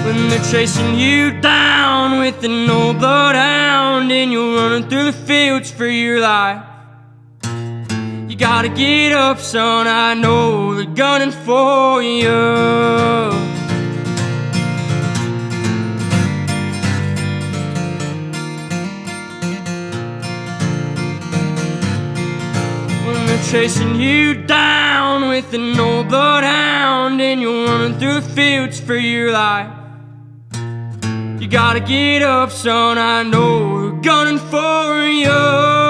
When they're chasing you down with an old bloodhound and you're running through the fields for your life, you gotta get up, son, I know they're gunning for you. When they're chasing you down with an old bloodhound and you're running through the fields for your life, you gotta get up, son, I know they're gunning for you.